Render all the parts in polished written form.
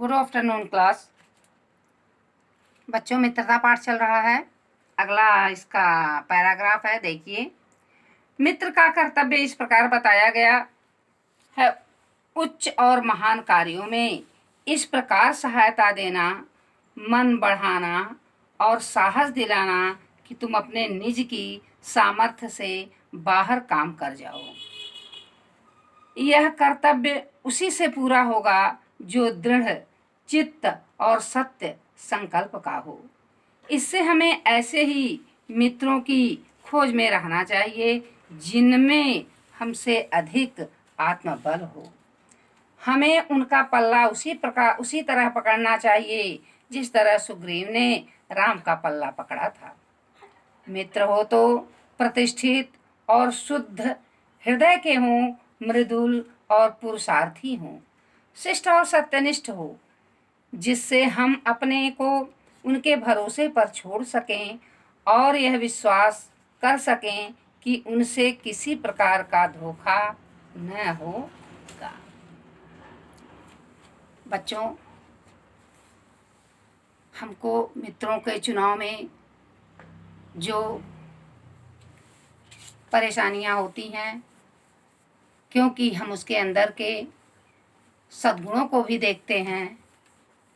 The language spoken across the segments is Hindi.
Good afternoon class. बच्चों, मित्रता पाठ चल रहा है। अगला इसका पैराग्राफ है, देखिए। मित्र का कर्तव्य इस प्रकार बताया गया है। उच्च और महान कार्यों में इस प्रकार सहायता देना, मन बढ़ाना और साहस दिलाना कि तुम अपने निज की सामर्थ्य से बाहर काम कर जाओ। यह कर्तव्य उसी से पूरा होगा जो दृढ़ चित्त और सत्य संकल्प का हो। इससे हमें ऐसे ही मित्रों की खोज में रहना चाहिए जिनमें हमसे अधिक आत्मबल हो। हमें उनका पल्ला उसी तरह पकड़ना चाहिए जिस तरह सुग्रीव ने राम का पल्ला पकड़ा था। मित्र हो तो प्रतिष्ठित और शुद्ध हृदय के हों, मृदुल और पुरुषार्थी हों, शिष्ट और सत्यनिष्ठ हो, जिससे हम अपने को उनके भरोसे पर छोड़ सकें और यह विश्वास कर सकें कि उनसे किसी प्रकार का धोखा न होगा। बच्चों, हमको मित्रों के चुनाव में जो परेशानियां होती हैं, क्योंकि हम उसके अंदर के सद्गुणों को भी देखते हैं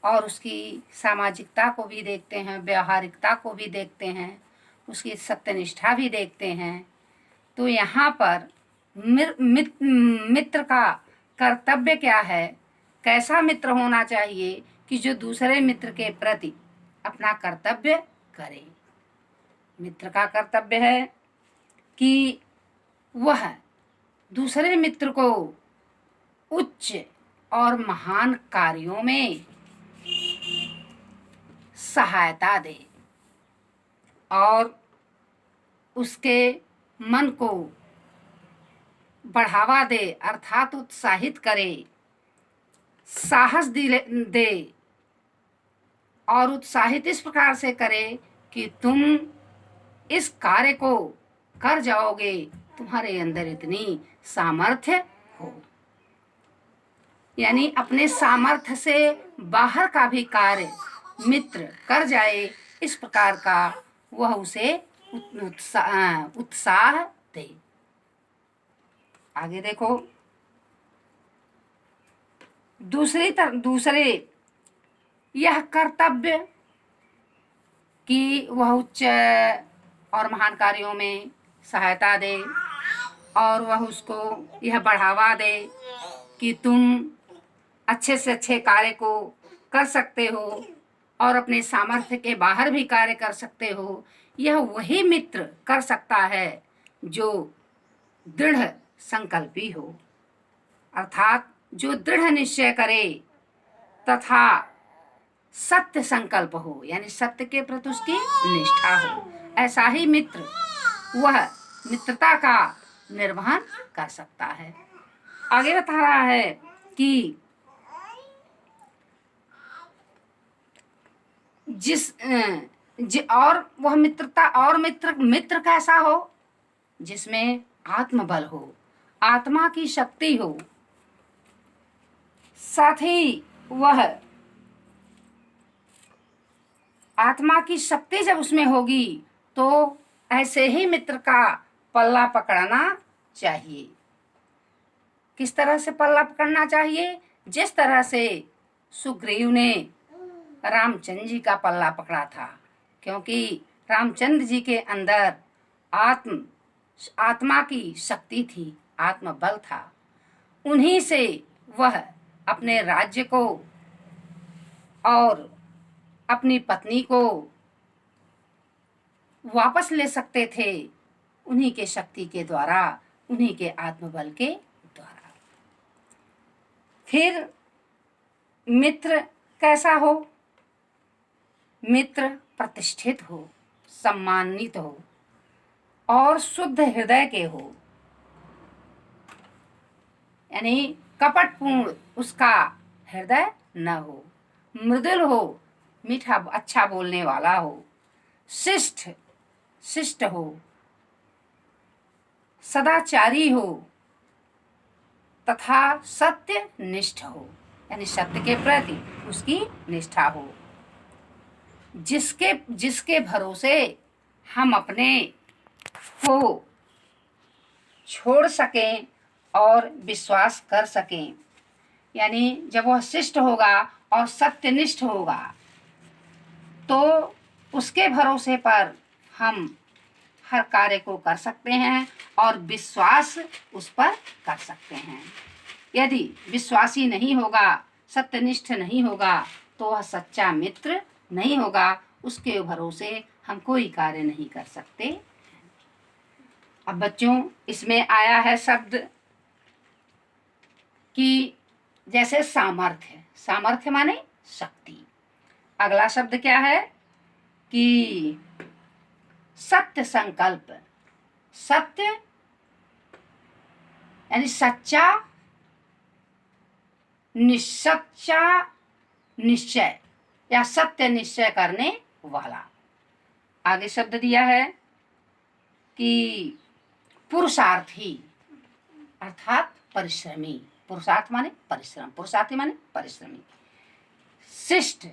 और उसकी सामाजिकता को भी देखते हैं, व्यावहारिकता को भी देखते हैं, उसकी सत्यनिष्ठा भी देखते हैं। तो यहाँ पर मित्र का कर्तव्य क्या है, कैसा मित्र होना चाहिए कि जो दूसरे मित्र के प्रति अपना कर्तव्य करे। मित्र का कर्तव्य है कि वह दूसरे मित्र को उच्च और महान कार्यों में सहायता दे और उसके मन को बढ़ावा दे, अर्थात उत्साहित करे, साहस दे और उत्साहित इस प्रकार से करे कि तुम इस कार्य को कर जाओगे, तुम्हारे अंदर इतनी सामर्थ्य हो। यानी अपने सामर्थ्य से बाहर का भी कार्य मित्र कर जाए, इस प्रकार का वह उसे उत्साह दे। आगे देखो, दूसरे यह कर्तव्य कि वह उच्च और महान कार्यों में सहायता दे और वह उसको यह बढ़ावा दे कि तुम अच्छे से अच्छे कार्य को कर सकते हो और अपने सामर्थ्य के बाहर भी कार्य कर सकते हो। यह वही मित्र कर सकता है जो दृढ़ संकल्पी हो, अर्थात जो दृढ़ निश्चय करे तथा सत्य संकल्प हो, यानी सत्य के प्रति उसकी निष्ठा हो। ऐसा ही मित्र वह मित्रता का निर्वहन कर सकता है। आगे बता रहा है कि और वह मित्रता और मित्र कैसा हो, जिसमें आत्मबल हो, आत्मा की शक्ति हो, साथ ही वह आत्मा की शक्ति जब उसमें होगी तो ऐसे ही मित्र का पल्ला पकड़ना चाहिए। किस तरह से पल्ला पकड़ना चाहिए? जिस तरह से सुग्रीव ने रामचंद्र जी का पल्ला पकड़ा था, क्योंकि रामचंद्र जी के अंदर आत्मा की शक्ति थी, आत्मबल था। उन्हीं से वह अपने राज्य को और अपनी पत्नी को वापस ले सकते थे, उन्हीं के शक्ति के द्वारा, उन्हीं के आत्मबल के द्वारा। फिर मित्र कैसा हो? मित्र प्रतिष्ठित हो, सम्मानित हो और शुद्ध हृदय के हो, यानी कपटपूर्ण उसका हृदय न हो, मृदुल हो, मीठा अच्छा बोलने वाला हो, शिष्ट हो, सदाचारी हो तथा सत्यनिष्ठ हो। यानी सत्य के प्रति उसकी निष्ठा हो, जिसके जिसके भरोसे हम अपने को छोड़ सकें और विश्वास कर सकें। यानी जब वह शिष्ट होगा और सत्यनिष्ठ होगा तो उसके भरोसे पर हम हर कार्य को कर सकते हैं और विश्वास उस पर कर सकते हैं। यदि विश्वासी नहीं होगा, सत्यनिष्ठ नहीं होगा, तो वह सच्चा मित्र नहीं होगा, उसके भरोसे हम कोई कार्य नहीं कर सकते। अब बच्चों, इसमें आया है शब्द कि जैसे सामर्थ्य, सामर्थ्य माने शक्ति। अगला शब्द क्या है कि सत्य संकल्प। सत्य यानी सच्चा, निसच्चा निश्चय या सत्य निश्चय करने वाला। आगे शब्द दिया है कि पुरुषार्थी अर्थात परिश्रमी। पुरुषार्थ माने परिश्रम, पुरुषार्थी माने परिश्रमी। शिष्ट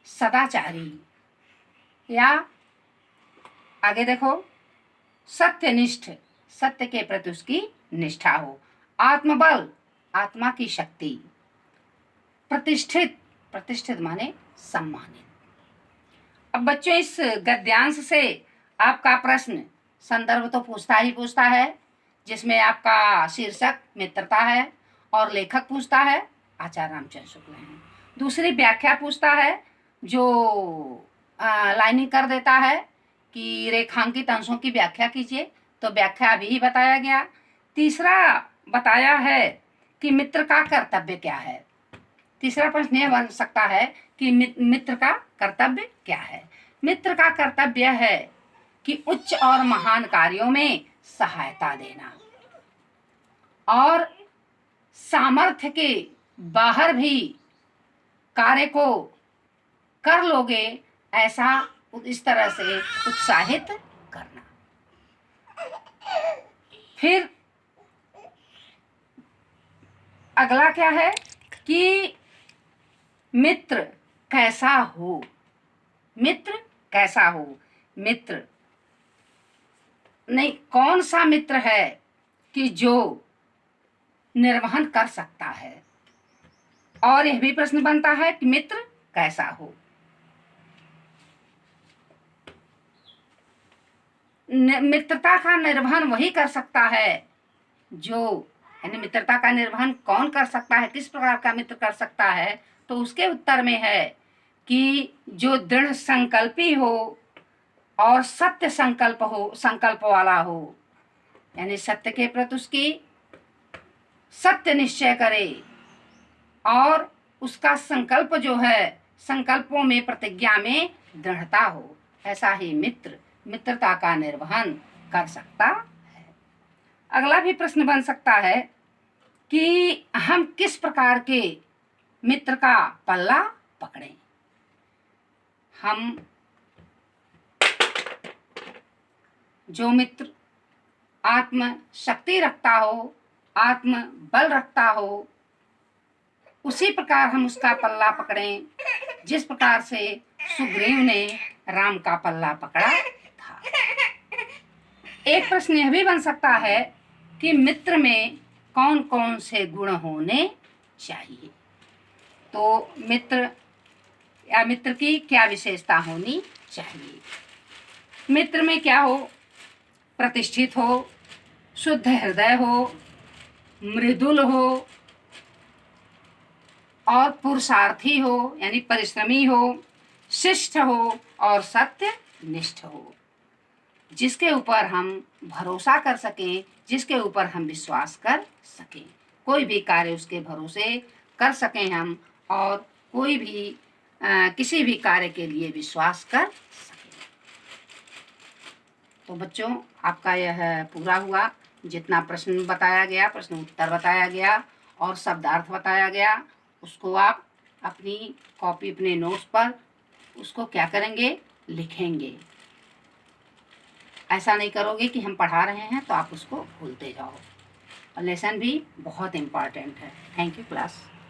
सदाचारी, या आगे देखो सत्यनिष्ठ, सत्य के प्रति उसकी निष्ठा हो। आत्मबल, आत्मा की शक्ति। प्रतिष्ठित, प्रतिष्ठित माने सम्मानित। अब बच्चों, इस गद्यांश से आपका प्रश्न संदर्भ तो पूछता ही पूछता है, जिसमें आपका शीर्षक मित्रता है और लेखक पूछता है आचार्य रामचंद्र शुक्ल हैं। दूसरी व्याख्या पूछता है, जो लाइनिंग कर देता है कि रेखांकित अंशों की व्याख्या कीजिए, तो व्याख्या अभी ही बताया गया। तीसरा बताया है कि मित्र का कर्तव्य क्या है। तीसरा प्रश्न यह बन सकता है कि मित्र का कर्तव्य क्या है। मित्र का कर्तव्य है कि उच्च और महान कार्यों में सहायता देना और सामर्थ्य के बाहर भी कार्य को कर लोगे ऐसा इस तरह से उत्साहित करना। फिर अगला क्या है कि मित्र कैसा हो। मित्र कैसा हो, मित्र नहीं, कौन सा मित्र है कि जो निर्वहन कर सकता है। और यह भी प्रश्न बनता है कि मित्र कैसा हो। मित्रता का निर्वहन वही कर सकता है जो, यानी मित्रता का निर्वहन कौन कर सकता है, किस प्रकार का मित्र कर सकता है, तो उसके उत्तर में है कि जो दृढ़ संकल्पी हो और सत्य संकल्प हो, संकल्प वाला हो, यानी सत्य के प्रति उसकी सत्य निश्चय करे और उसका संकल्प जो है, संकल्पों में प्रतिज्ञा में दृढ़ता हो, ऐसा ही मित्र मित्रता का निर्वहन कर सकता है। अगला भी प्रश्न बन सकता है कि हम किस प्रकार के मित्र का पल्ला पकड़ें। हम जो मित्र आत्म शक्ति रखता हो, आत्म बल रखता हो, उसी प्रकार हम उसका पल्ला पकड़ें जिस प्रकार से सुग्रीव ने राम का पल्ला पकड़ा था। एक प्रश्न यह भी बन सकता है कि मित्र में कौन कौन से गुण होने चाहिए। तो मित्र या मित्र की क्या विशेषता होनी चाहिए। मित्र में क्या हो, प्रतिष्ठित हो, शुद्ध हृदय हो, मृदुल हो और पुरुषार्थी हो, यानी परिश्रमी हो, शिष्ट हो और सत्यनिष्ठ हो, जिसके ऊपर हम भरोसा कर सकें, जिसके ऊपर हम विश्वास कर सकें, कोई भी कार्य उसके भरोसे कर सकें हम, और कोई भी किसी भी कार्य के लिए विश्वास कर सकें। तो बच्चों, आपका यह पूरा हुआ। जितना प्रश्न बताया गया, प्रश्न उत्तर बताया गया और शब्दार्थ बताया गया, उसको आप अपनी कॉपी, अपने नोट्स पर उसको क्या करेंगे, लिखेंगे। ऐसा नहीं करोगे कि हम पढ़ा रहे हैं तो आप उसको भूलते जाओ। और लेसन भी बहुत इम्पॉर्टेंट है। Thank you class.